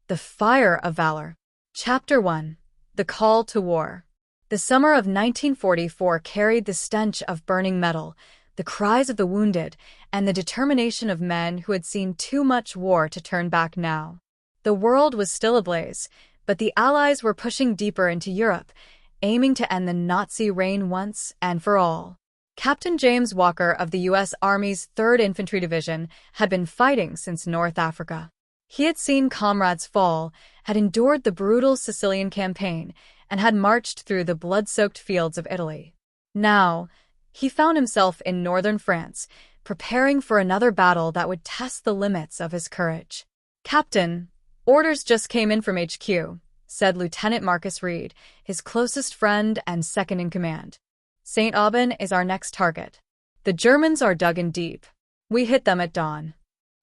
The Fire of Valor. Chapter 1. The Call to War. The summer of 1944 carried the stench of burning metal, the cries of the wounded, and the determination of men who had seen too much war to turn back now. The world was still ablaze, but the Allies were pushing deeper into Europe, aiming to end the Nazi reign once and for all. Captain James Walker of the U.S. Army's 3rd Infantry Division had been fighting since North Africa. He had seen comrades fall, had endured the brutal Sicilian campaign, and had marched through the blood-soaked fields of Italy. Now, he found himself in northern France, preparing for another battle that would test the limits of his courage. "Captain, orders just came in from HQ," said Lieutenant Marcus Reed, his closest friend and second-in-command. "St. Aubin is our next target. The Germans are dug in deep. We hit them at dawn."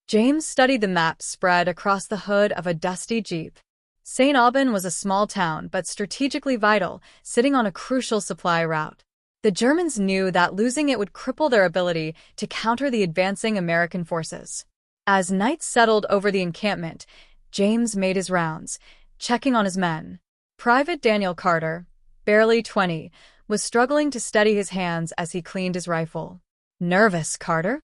James studied the map spread across the hood of a dusty Jeep. St. Aubin was a small town but strategically vital, sitting on a crucial supply route. The Germans knew that losing it would cripple their ability to counter the advancing American forces. As night settled over the encampment, James made his rounds, checking on his men. Private Daniel Carter, barely 20, was struggling to steady his hands as he cleaned his rifle. "Nervous, Carter?"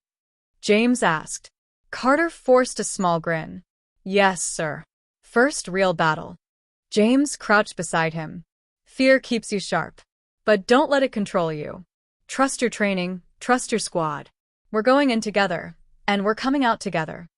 James asked. Carter forced a small grin. "Yes, sir. First real battle." James crouched beside him. "Fear keeps you sharp. But don't let it control you. Trust your training, trust your squad. We're going in together, and we're coming out together."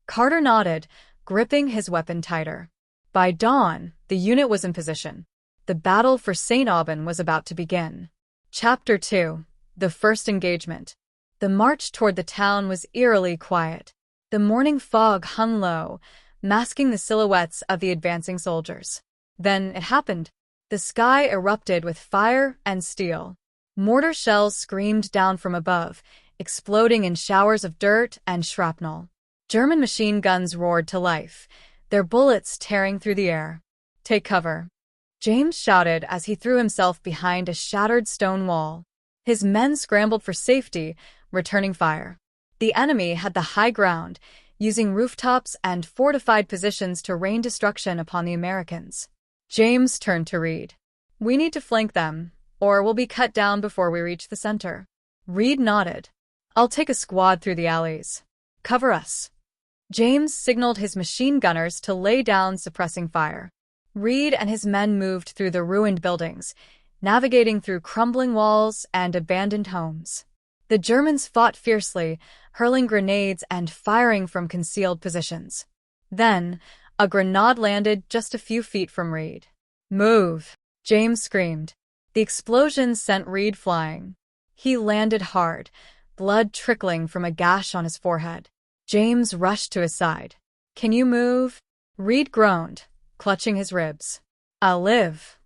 Carter nodded, gripping his weapon tighter. By dawn, the unit was in position. The battle for St. Aubin was about to begin. Chapter 2. The First Engagement. The march toward the town was eerily quiet. The morning fog hung low, masking the silhouettes of the advancing soldiers. Then it happened. The sky erupted with fire and steel. Mortar shells screamed down from above, exploding in showers of dirt and shrapnel. German machine guns roared to life, their bullets tearing through the air. "Take cover," James shouted as he threw himself behind a shattered stone wall. His men scrambled for safety, returning fire. The enemy had the high ground, using rooftops and fortified positions to rain destruction upon the Americans. James turned to Reed. "We need to flank them, or we'll be cut down before we reach the center." Reed nodded. "I'll take a squad through the alleys. Cover us." James signaled his machine gunners to lay down suppressing fire. Reed and his men moved through the ruined buildings, navigating through crumbling walls and abandoned homes. The Germans fought fiercely, hurling grenades and firing from concealed positions. Then, a grenade landed just a few feet from Reed. "Move!" James screamed. The explosion sent Reed flying. He landed hard, blood trickling from a gash on his forehead. James rushed to his side. "Can you move?" Reed groaned, clutching his ribs. "I'll live."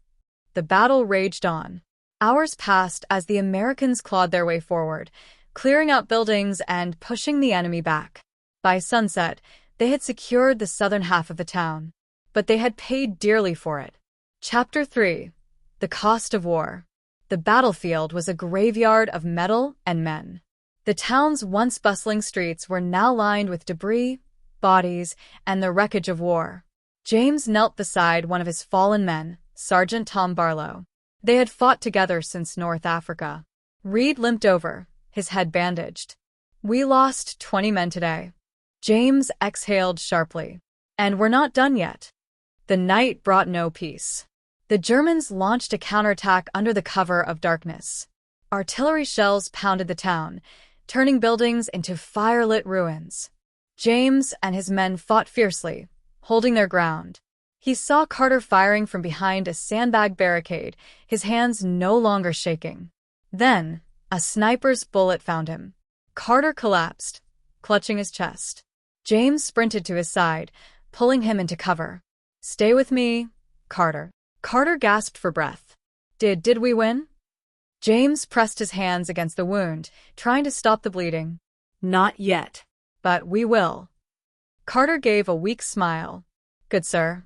The battle raged on. Hours passed as the Americans clawed their way forward, clearing out buildings and pushing the enemy back. By sunset, they had secured the southern half of the town, but they had paid dearly for it. Chapter 3. The Cost of War. The battlefield was a graveyard of metal and men. The town's once bustling streets were now lined with debris, bodies, and the wreckage of war. James knelt beside one of his fallen men, Sergeant Tom Barlow. They had fought together since North Africa. Reed limped over, his head bandaged. "We lost 20 men today." James exhaled sharply. "And we're not done yet." The night brought no peace. The Germans launched a counterattack under the cover of darkness. Artillery shells pounded the town, turning buildings into fire-lit ruins. James and his men fought fiercely, holding their ground. He saw Carter firing from behind a sandbag barricade, his hands no longer shaking. Then, a sniper's bullet found him. Carter collapsed, clutching his chest. James sprinted to his side, pulling him into cover. "Stay with me, Carter." Carter gasped for breath. Did we win?" James pressed his hands against the wound, trying to stop the bleeding. "Not yet, but we will." Carter gave a weak smile. "Good, sir."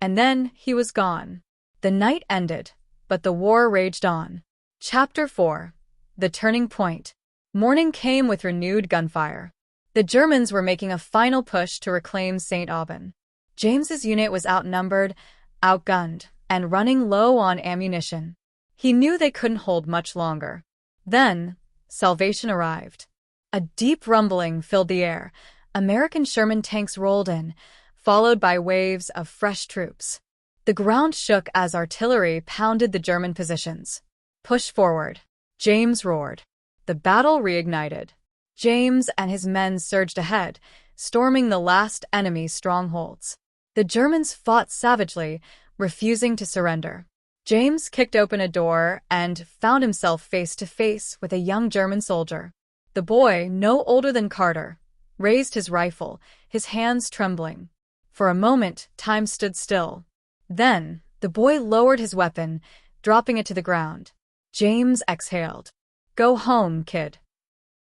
And then he was gone. The night ended, but the war raged on. Chapter 4. The Turning Point. Morning came with renewed gunfire. The Germans were making a final push to reclaim St. Aubin. James's unit was outnumbered, outgunned, and running low on ammunition. He knew they couldn't hold much longer. Then, salvation arrived. A deep rumbling filled the air. American Sherman tanks rolled in, followed by waves of fresh troops. The ground shook as artillery pounded the German positions. "Push forward," James roared. The battle reignited. James and his men surged ahead, storming the last enemy strongholds. The Germans fought savagely, refusing to surrender. James kicked open a door and found himself face to face with a young German soldier. The boy, no older than Carter, raised his rifle, his hands trembling. For a moment, time stood still. Then, the boy lowered his weapon, dropping it to the ground. James exhaled. "Go home, kid."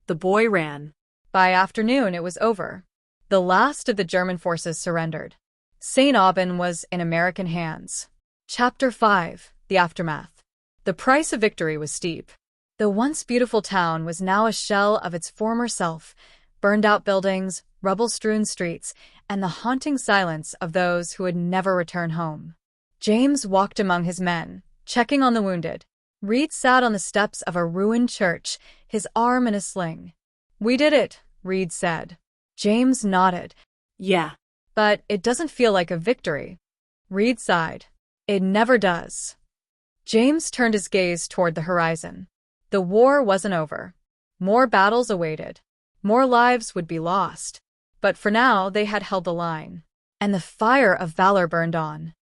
The boy ran. By afternoon, it was over. The last of the German forces surrendered. St. Aubin was in American hands. Chapter 5: The Aftermath. The price of victory was steep. The once beautiful town was now a shell of its former self, burned-out buildings, rubble-strewn streets, and the haunting silence of those who would never return home. James walked among his men, checking on the wounded. Reed sat on the steps of a ruined church, his arm in a sling. "We did it," Reed said. James nodded. "Yeah, but it doesn't feel like a victory." Reed sighed. "It never does." James turned his gaze toward the horizon. The war wasn't over. More battles awaited. More lives would be lost. But for now, they had held the line. And the fire of valor burned on.